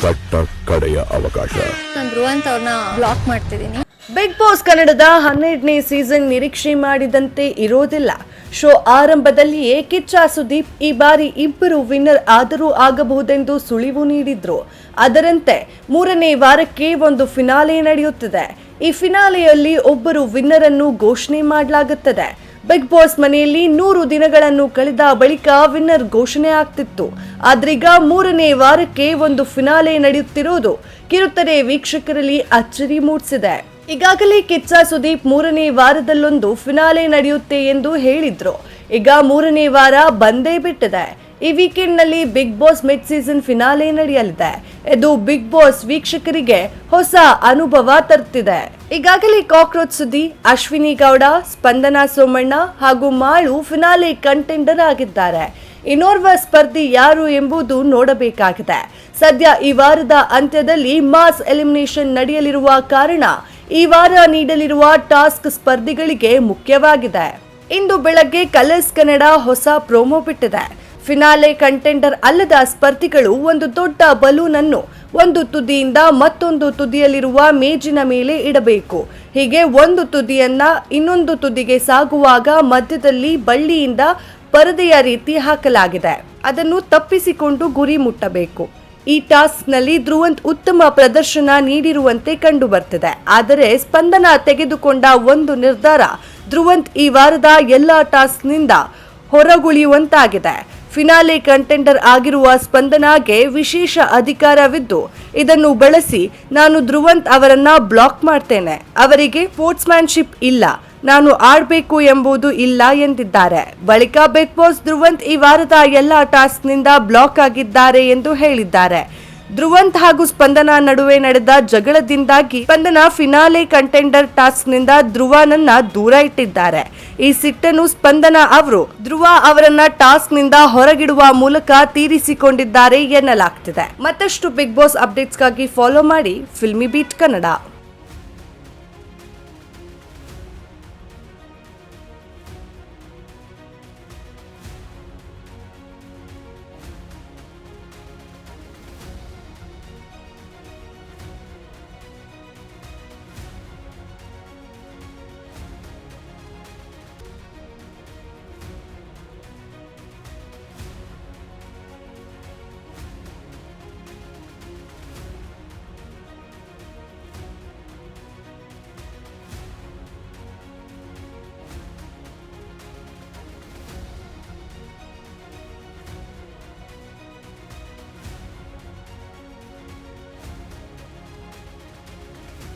ಕಟ್ಟ ಕಡೆಯ ಅವಕಾಶ. ನಾನು ಧ್ರುವಂತ್ ಅವ್ರನ್ನ ಬ್ಲಾಕ್ ಮಾಡ್ತಿದ್ದೀನಿ. ಬಿಗ್ ಬಾಸ್ ಕನ್ನಡದ 12ನೇ ಸೀಸನ್ ನಿರೀಕ್ಷೆ ಮಾಡಿದಂತೆ ಇರೋದಿಲ್ಲ. ಶೋ ಆರಂಭದಲ್ಲಿಯೇ ಕಿಚ್ಚ ಸುದೀಪ್ ಈ ಬಾರಿ ಇಬ್ಬರು ವಿನ್ನರ್ ಆದರೂ ಆಗಬಹುದೆಂದು ಸುಳಿವು ನೀಡಿದ್ರು. ಅದರಂತೆ 3ನೇ ವಾರಕ್ಕೆ ಒಂದು ಫಿನಾಲೆ ನಡೆಯುತ್ತಿದೆ. ಈ ಫಿನಾಲೆಯಲ್ಲಿ ಒಬ್ಬರು ವಿನ್ನರ್ ಅನ್ನು ಘೋಷಣೆ ಮಾಡಲಾಗುತ್ತದೆ. ಬಿಗ್ ಬಾಸ್ ಮನೆಯಲ್ಲಿ 100 ದಿನಗಳನ್ನು ಕಳೆದ ಬಳಿಕ ವಿನ್ನರ್ ಘೋಷಣೆ ಆಗ್ತಿತ್ತು. ಆದ್ರೀಗ 3ನೇ ವಾರಕ್ಕೆ ಒಂದು ಫಿನಾಲೆ ನಡೆಯುತ್ತಿರೋದು ಕಿರುತೆರೆ ವೀಕ್ಷಕರಲ್ಲಿ ಅಚ್ಚರಿ ಮೂಡಿಸಿದೆ. ಈಗಾಗಲೇ ಕಿಚ್ಚ ಸುದೀಪ್ 3ನೇ ವಾರದಲ್ಲೊಂದು ಫಿನಾಲೆ ನಡೆಯುತ್ತೆ ಎಂದು ಹೇಳಿದ್ರು. ಈಗ 3ನೇ ವಾರ ಬಂದೇ ಬಿಟ್ಟಿದೆ. ಈ ವೀಕೆಂಡ್ ನಲ್ಲಿ big boss mid season finale ನಡೆಯಲಿದೆ. ಇದು ಬಿಗ್ ಬಾಸ್ ವೀಕ್ಷಕರಿಗೆ ಹೊಸ ಅನುಭವ ತರುತ್ತಿದೆ. ಈಗಾಗಲೇ ಕಾಕ್ರೋಚ್ ಸುದ್ದಿ, ಅಶ್ವಿನಿ ಗೌಡ, ಸ್ಪಂದನಾ ಸೋಮಣ್ಣ ಹಾಗೂ ಮಾಳು ಫಿನಾಲೆ ಕಂಟೆಂಡರ್ ಆಗಿದ್ದಾರೆ. ಇನ್ನೋರ್ವ ಸ್ಪರ್ಧಿ ಯಾರು ಎಂಬುದು ನೋಡಬೇಕಾಗಿದೆ. ಸದ್ಯ ಈ ವಾರದ ಅಂತ್ಯದಲ್ಲಿ ಮಾಸ್ ಎಲಿಮಿನೇಷನ್ ನಡೆಯಲಿರುವ ಕಾರಣ ಈ ವಾರ ನೀಡಲಿರುವ ಟಾಸ್ಕ್ ಸ್ಪರ್ಧಿಗಳಿಗೆ ಮುಖ್ಯವಾಗಿದೆ. ಇಂದು ಬೆಳಗ್ಗೆ ಕಲರ್ಸ್ ಕನ್ನಡ ಹೊಸ ಪ್ರೋಮೋ ಬಿಟ್ಟಿದೆ. ಫಿನಾಲೆ ಕಂಟೆಂಡರ್ ಅಲ್ಲದ ಸ್ಪರ್ಧಿಗಳು ಒಂದು ದೊಡ್ಡ ಬಲೂನ್ ಅನ್ನು ಒಂದು ತುದಿಯಿಂದ ಮತ್ತೊಂದು ತುದಿಯಲ್ಲಿರುವ ಮೇಜಿನ ಮೇಲೆ ಇಡಬೇಕು. ಹೀಗೆ ಒಂದು ತುದಿಯನ್ನ ಇನ್ನೊಂದು ತುದಿಗೆ ಸಾಗುವಾಗ ಮಧ್ಯದಲ್ಲಿ ಬಳ್ಳಿಯಿಂದ ಪರದೆಯ ರೀತಿ ಹಾಕಲಾಗಿದೆ. ಅದನ್ನು ತಪ್ಪಿಸಿಕೊಂಡು ಗುರಿ ಮುಟ್ಟಬೇಕು. ಈ ಟಾಸ್ಕ್ ನಲ್ಲಿ ಧ್ರುವಂತ್ ಉತ್ತಮ ಪ್ರದರ್ಶನ ನೀಡಿರುವಂತೆ ಕಂಡು ಬರ್ತಿದೆ. ಆದರೆ ಸ್ಪಂದನ ತೆಗೆದುಕೊಂಡ ಒಂದು ನಿರ್ಧಾರ ಧ್ರುವಂತ್ ಈ ವಾರದ ಎಲ್ಲಾ ಟಾಸ್ಕ್ ನಿಂದ ಹೊರಗುಳಿಯುವಂತಾಗಿದೆ. ಫಿನಾಲೆ ಕಂಟೆಂಡರ್ ಆಗಿರುವ ಸ್ಪಂದನಾಗೆ ವಿಶೇಷ ಅಧಿಕಾರವಿದ್ದು ಇದನ್ನು ಬಳಸಿ ನಾನು ಧ್ರುವಂತ್ ಅವರನ್ನ ಬ್ಲಾಕ್ ಮಾಡ್ತೇನೆ. ಅವರಿಗೆ ಸ್ಪೋರ್ಟ್ಸ್ಮ್ಯಾನ್ಶಿಪ್ ಇಲ್ಲ, ನಾನು ಆಡ್ಬೇಕು ಎಂಬುದು ಇಲ್ಲ ಎಂದಿದ್ದಾರೆ. ಬಳಿಕ ಬಿಗ್ ಬಾಸ್ ಧ್ರುವಂತ್ ಈ ವಾರದ ಎಲ್ಲಾ ಟಾಸ್ಕ್ ನಿಂದ ಬ್ಲಾಕ್ ಆಗಿದ್ದಾರೆ ಎಂದು ಹೇಳಿದ್ದಾರೆ. ಧ್ರುವಂತ್ ಹಾಗೂ ಸ್ಪಂದನಾ ನಡುವೆ ನಡೆದ ಜಗಳದಿಂದಾಗಿ ಸ್ಪಂದನಾ ಫಿನಾಲೆ ಕಂಟೆಂಡರ್ ಟಾಸ್ಕ್ ನಿಂದ ಧ್ರುವನನ್ನ ದೂರ ಇಟ್ಟಿದ್ದಾರೆ. ಈ ಸಿಟ್ಟನ್ನು ಸ್ಪಂದನಾ ಅವರು ಧ್ರುವ ಅವರನ್ನ ಟಾಸ್ಕ್ ನಿಂದ ಹೊರಗಿಡುವ ಮೂಲಕ ತೀರಿಸಿಕೊಂಡಿದ್ದಾರೆ ಎನ್ನಲಾಗ್ತಿದೆ. ಮತ್ತಷ್ಟು ಬಿಗ್ ಬಾಸ್ ಅಪ್ಡೇಟ್ಸ್ಗಾಗಿ ಫಾಲೋ ಮಾಡಿ ಫಿಲ್ಮಿ ಬೀಟ್ ಕನ್ನಡ.